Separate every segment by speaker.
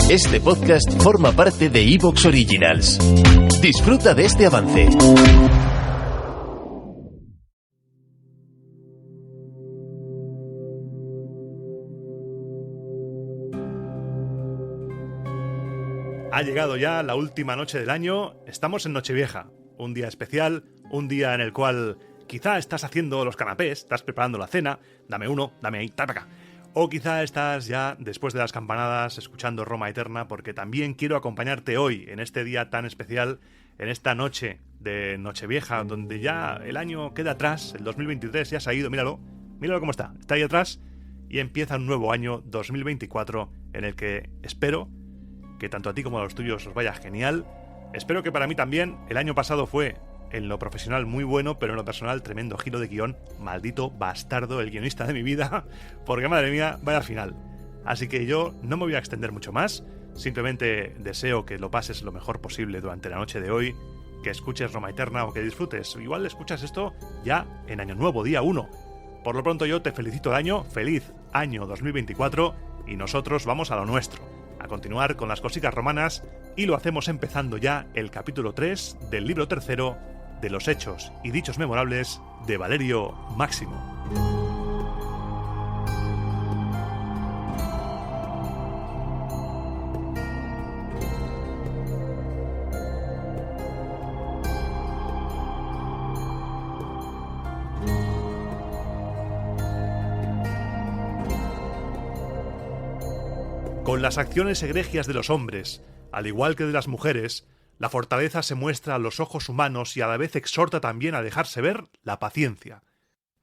Speaker 1: Este podcast forma parte de Evox Originals. Disfruta de este avance.
Speaker 2: Ha llegado ya la última noche del año, estamos en Nochevieja, un día especial, un día en el cual quizá estás haciendo los canapés, estás preparando la cena, dame uno, dame ahí, tal para acá. O quizá estás ya, después de las campanadas, escuchando Roma Eterna, porque también quiero acompañarte hoy, en este día tan especial, en esta noche de Nochevieja, donde ya el año queda atrás, el 2023 ya se ha ido, míralo cómo está ahí atrás, y empieza un nuevo año 2024, en el que espero que tanto a ti como a los tuyos os vaya genial. Espero que para mí también. El año pasado fue, en lo profesional, muy bueno, pero en lo personal, tremendo giro de guión. Maldito bastardo, el guionista de mi vida, porque madre mía, vaya final. Así que yo no me voy a extender mucho más. Simplemente deseo que lo pases lo mejor posible durante la noche de hoy, que escuches Roma Eterna o que disfrutes. Igual escuchas esto ya en Año Nuevo, día 1. Por lo pronto yo te felicito el año, feliz año 2024, y nosotros vamos a lo nuestro, a continuar con las cositas romanas, y lo hacemos empezando ya el capítulo 3 del libro tercero de los hechos y dichos memorables de Valerio Máximo. Con las acciones egregias de los hombres, al igual que de las mujeres, la fortaleza se muestra a los ojos humanos y a la vez exhorta también a dejarse ver la paciencia.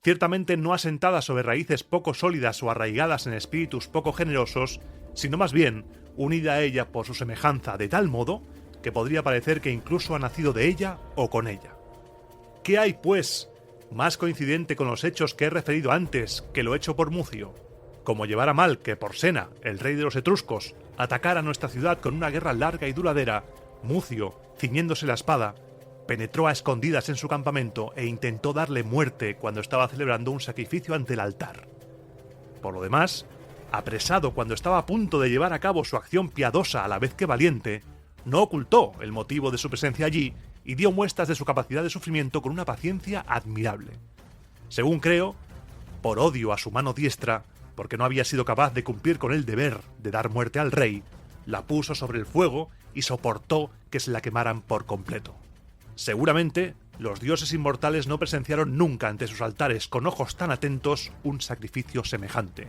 Speaker 2: Ciertamente no asentada sobre raíces poco sólidas o arraigadas en espíritus poco generosos, sino más bien unida a ella por su semejanza de tal modo que podría parecer que incluso ha nacido de ella o con ella. ¿Qué hay, pues, más coincidente con los hechos que he referido antes que lo hecho por Mucio? Como llevar a mal que Porsena, el rey de los etruscos, atacara nuestra ciudad con una guerra larga y duradera, Mucio, ciñéndose la espada, penetró a escondidas en su campamento e intentó darle muerte cuando estaba celebrando un sacrificio ante el altar. Por lo demás, apresado cuando estaba a punto de llevar a cabo su acción piadosa a la vez que valiente, no ocultó el motivo de su presencia allí y dio muestras de su capacidad de sufrimiento con una paciencia admirable. Según creo, por odio a su mano diestra, porque no había sido capaz de cumplir con el deber de dar muerte al rey, la puso sobre el fuego y soportó que se la quemaran por completo. Seguramente, los dioses inmortales no presenciaron nunca ante sus altares con ojos tan atentos un sacrificio semejante.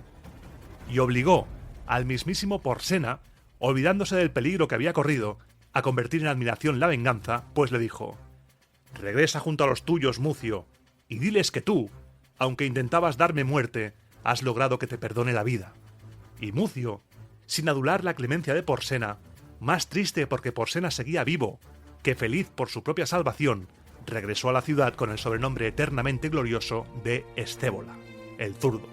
Speaker 2: Y obligó al mismísimo Porsena, olvidándose del peligro que había corrido, a convertir en admiración la venganza, pues le dijo: «Regresa junto a los tuyos, Mucio, y diles que tú, aunque intentabas darme muerte, has logrado que te perdone la vida». Y Mucio, sin adular la clemencia de Porsena, más triste porque Porsena seguía vivo que feliz por su propia salvación, regresó a la ciudad con el sobrenombre eternamente glorioso de Escévola, el zurdo.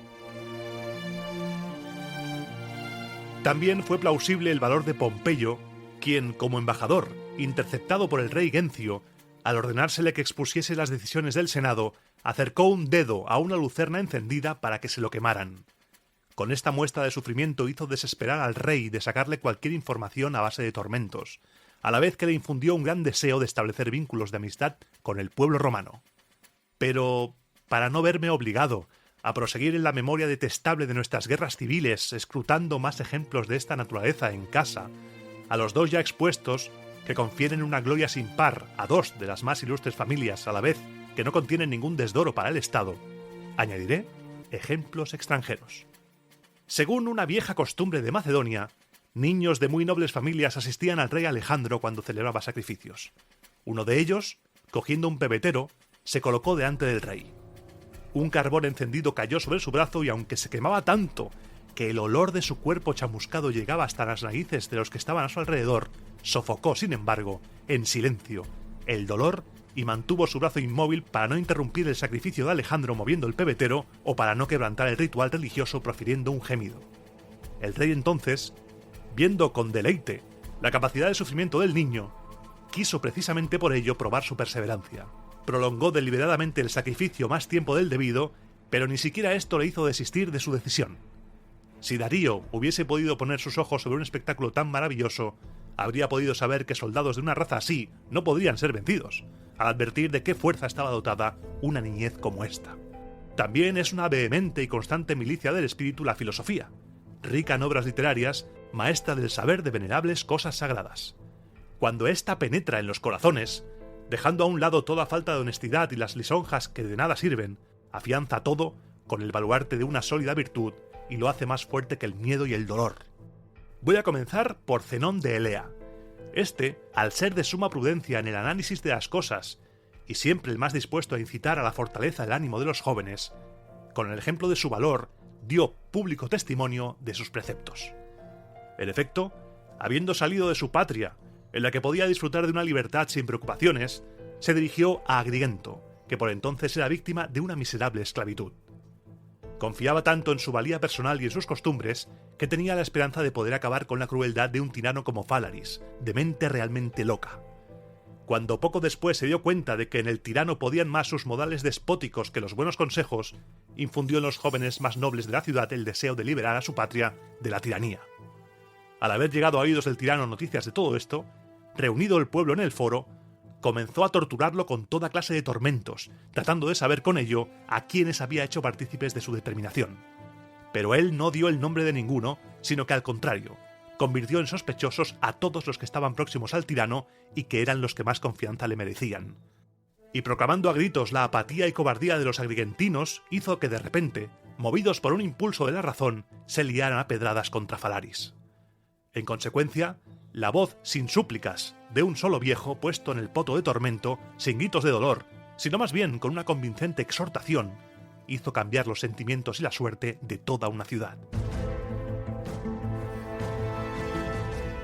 Speaker 2: También fue plausible el valor de Pompeyo, quien, como embajador, interceptado por el rey Gencio, al ordenársele que expusiese las decisiones del Senado, acercó un dedo a una lucerna encendida para que se lo quemaran. Con esta muestra de sufrimiento hizo desesperar al rey de sacarle cualquier información a base de tormentos, a la vez que le infundió un gran deseo de establecer vínculos de amistad con el pueblo romano. Pero, para no verme obligado a proseguir en la memoria detestable de nuestras guerras civiles, escrutando más ejemplos de esta naturaleza en casa, a los dos ya expuestos, que confieren una gloria sin par a dos de las más ilustres familias a la vez que no contienen ningún desdoro para el Estado, añadiré ejemplos extranjeros. Según una vieja costumbre de Macedonia, niños de muy nobles familias asistían al rey Alejandro cuando celebraba sacrificios. Uno de ellos, cogiendo un pebetero, se colocó delante del rey. Un carbón encendido cayó sobre su brazo y aunque se quemaba tanto que el olor de su cuerpo chamuscado llegaba hasta las narices de los que estaban a su alrededor, sofocó, sin embargo, en silencio, el dolor y mantuvo su brazo inmóvil para no interrumpir el sacrificio de Alejandro moviendo el pebetero o para no quebrantar el ritual religioso profiriendo un gemido. El rey entonces, viendo con deleite la capacidad de sufrimiento del niño, quiso precisamente por ello probar su perseverancia. Prolongó deliberadamente el sacrificio más tiempo del debido, pero ni siquiera esto le hizo desistir de su decisión. Si Darío hubiese podido poner sus ojos sobre un espectáculo tan maravilloso, habría podido saber que soldados de una raza así no podrían ser vencidos, al advertir de qué fuerza estaba dotada una niñez como esta. También es una vehemente y constante milicia del espíritu la filosofía, rica en obras literarias, maestra del saber de venerables cosas sagradas. Cuando ésta penetra en los corazones, dejando a un lado toda falta de honestidad y las lisonjas que de nada sirven, afianza todo con el baluarte de una sólida virtud y lo hace más fuerte que el miedo y el dolor. Voy a comenzar por Zenón de Elea. Este, al ser de suma prudencia en el análisis de las cosas, y siempre el más dispuesto a incitar a la fortaleza del ánimo de los jóvenes, con el ejemplo de su valor, dio público testimonio de sus preceptos. En efecto, habiendo salido de su patria, en la que podía disfrutar de una libertad sin preocupaciones, se dirigió a Agrigento, que por entonces era víctima de una miserable esclavitud. Confiaba tanto en su valía personal y en sus costumbres que tenía la esperanza de poder acabar con la crueldad de un tirano como Fálaris, de mente realmente loca. Cuando poco después se dio cuenta de que en el tirano podían más sus modales despóticos que los buenos consejos, infundió en los jóvenes más nobles de la ciudad el deseo de liberar a su patria de la tiranía. Al haber llegado a oídos del tirano noticias de todo esto, reunido el pueblo en el foro, comenzó a torturarlo con toda clase de tormentos, tratando de saber con ello a quienes había hecho partícipes de su determinación. Pero él no dio el nombre de ninguno, sino que al contrario, convirtió en sospechosos a todos los que estaban próximos al tirano y que eran los que más confianza le merecían. Y proclamando a gritos la apatía y cobardía de los agrigentinos, hizo que de repente, movidos por un impulso de la razón, se liaran a pedradas contra Fálaris. En consecuencia, la voz sin súplicas de un solo viejo puesto en el poto de tormento, sin gritos de dolor, sino más bien con una convincente exhortación, hizo cambiar los sentimientos y la suerte de toda una ciudad.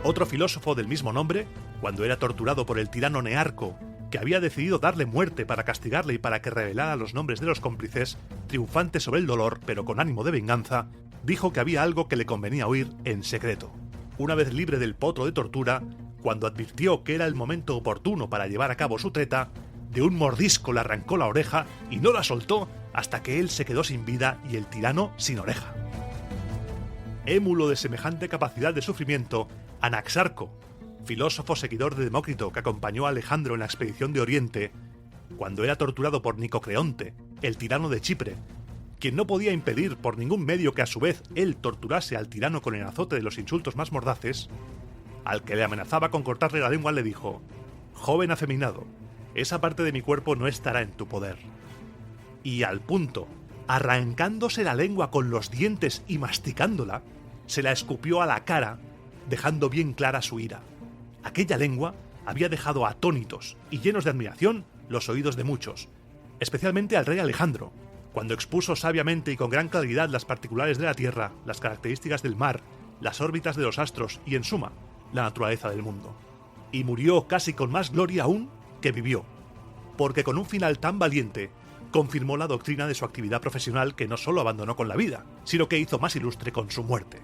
Speaker 2: Otro filósofo del mismo nombre, cuando era torturado por el tirano Nearco, que había decidido darle muerte para castigarle y para que revelara los nombres de los cómplices, triunfante sobre el dolor pero con ánimo de venganza, dijo que había algo que le convenía oír en secreto. Una vez libre del potro de tortura, cuando advirtió que era el momento oportuno para llevar a cabo su treta, de un mordisco le arrancó la oreja y no la soltó hasta que él se quedó sin vida y el tirano sin oreja. Émulo de semejante capacidad de sufrimiento, Anaxarco, filósofo seguidor de Demócrito que acompañó a Alejandro en la expedición de Oriente, cuando era torturado por Nicocreonte, el tirano de Chipre, quien no podía impedir por ningún medio que a su vez él torturase al tirano con el azote de los insultos más mordaces, al que le amenazaba con cortarle la lengua le dijo: «Joven afeminado, esa parte de mi cuerpo no estará en tu poder». Y al punto, arrancándose la lengua con los dientes y masticándola, se la escupió a la cara, dejando bien clara su ira. Aquella lengua había dejado atónitos y llenos de admiración los oídos de muchos, especialmente al rey Alejandro, cuando expuso sabiamente y con gran claridad las particulares de la Tierra, las características del mar, las órbitas de los astros y, en suma, la naturaleza del mundo. Y murió casi con más gloria aún que vivió, porque con un final tan valiente confirmó la doctrina de su actividad profesional que no solo abandonó con la vida, sino que hizo más ilustre con su muerte.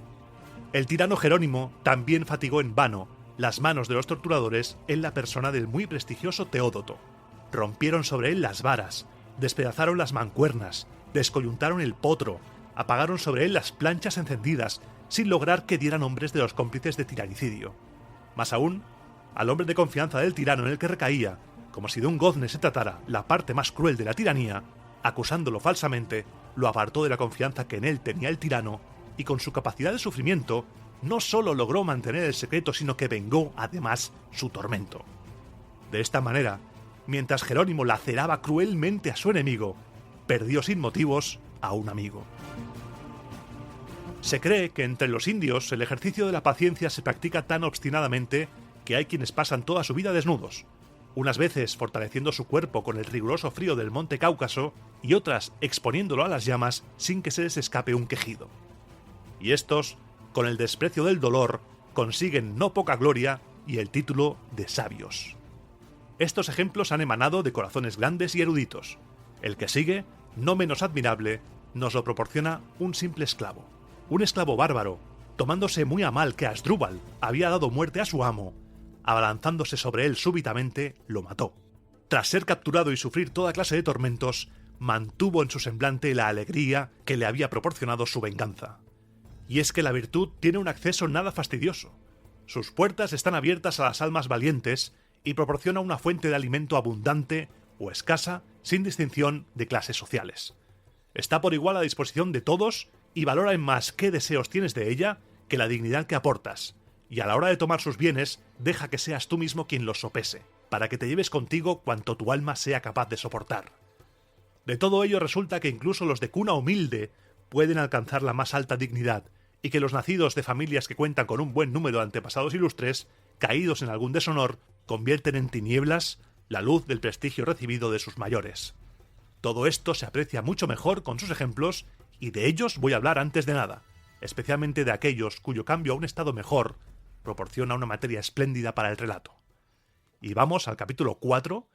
Speaker 2: El tirano Jerónimo también fatigó en vano las manos de los torturadores en la persona del muy prestigioso Teódoto. Rompieron sobre él las varas, despedazaron las mancuernas, descoyuntaron el potro, apagaron sobre él las planchas encendidas, sin lograr que diera nombres de los cómplices de tiranicidio. Más aún, al hombre de confianza del tirano en el que recaía, como si de un gozne se tratara, la parte más cruel de la tiranía, acusándolo falsamente, lo apartó de la confianza que en él tenía el tirano, y con su capacidad de sufrimiento, no solo logró mantener el secreto, sino que vengó, además, su tormento. De esta manera, mientras Jerónimo laceraba cruelmente a su enemigo, perdió sin motivos a un amigo. Se cree que entre los indios el ejercicio de la paciencia se practica tan obstinadamente que hay quienes pasan toda su vida desnudos, unas veces fortaleciendo su cuerpo con el riguroso frío del monte Cáucaso y otras exponiéndolo a las llamas sin que se les escape un quejido. Y estos, con el desprecio del dolor, consiguen no poca gloria y el título de sabios. Estos ejemplos han emanado de corazones grandes y eruditos. El que sigue, no menos admirable, nos lo proporciona un simple esclavo. Un esclavo bárbaro, tomándose muy a mal que Asdrúbal había dado muerte a su amo, abalanzándose sobre él súbitamente, lo mató. Tras ser capturado y sufrir toda clase de tormentos, mantuvo en su semblante la alegría que le había proporcionado su venganza. Y es que la virtud tiene un acceso nada fastidioso. Sus puertas están abiertas a las almas valientes y proporciona una fuente de alimento abundante o escasa, sin distinción de clases sociales. Está por igual a disposición de todos y valora en más qué deseos tienes de ella que la dignidad que aportas, y a la hora de tomar sus bienes, deja que seas tú mismo quien los sopese, para que te lleves contigo cuanto tu alma sea capaz de soportar. De todo ello resulta que incluso los de cuna humilde pueden alcanzar la más alta dignidad, y que los nacidos de familias que cuentan con un buen número de antepasados ilustres, caídos en algún deshonor, convierten en tinieblas la luz del prestigio recibido de sus mayores. Todo esto se aprecia mucho mejor con sus ejemplos, y de ellos voy a hablar antes de nada, especialmente de aquellos cuyo cambio a un estado mejor proporciona una materia espléndida para el relato. Y vamos al capítulo 4,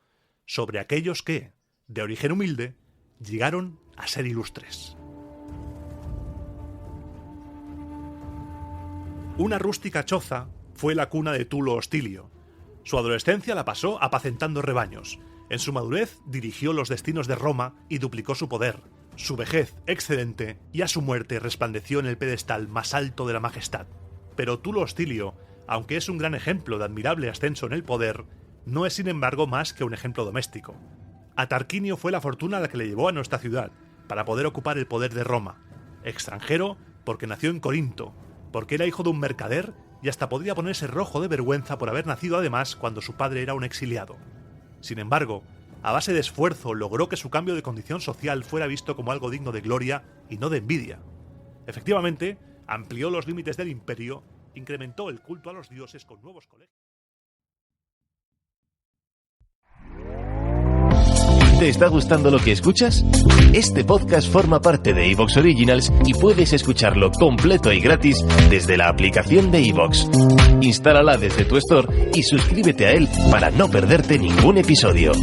Speaker 2: sobre aquellos que, de origen humilde, llegaron a ser ilustres. Una rústica choza fue la cuna de Tulo Hostilio. Su adolescencia la pasó apacentando rebaños. En su madurez dirigió los destinos de Roma y duplicó su poder, su vejez excedente, y a su muerte resplandeció en el pedestal más alto de la majestad. Pero Tulo Hostilio, aunque es un gran ejemplo de admirable ascenso en el poder, no es sin embargo más que un ejemplo doméstico. A Tarquinio fue la fortuna la que le llevó a nuestra ciudad, para poder ocupar el poder de Roma. Extranjero porque nació en Corinto, porque era hijo de un mercader y hasta podría ponerse rojo de vergüenza por haber nacido además cuando su padre era un exiliado. Sin embargo, a base de esfuerzo logró que su cambio de condición social fuera visto como algo digno de gloria y no de envidia. Efectivamente, amplió los límites del imperio, incrementó el culto a los dioses con nuevos colegios.
Speaker 1: ¿Te está gustando lo que escuchas? Este podcast forma parte de iVoox Originals y puedes escucharlo completo y gratis desde la aplicación de iVoox. Instálala desde tu store y suscríbete a él para no perderte ningún episodio.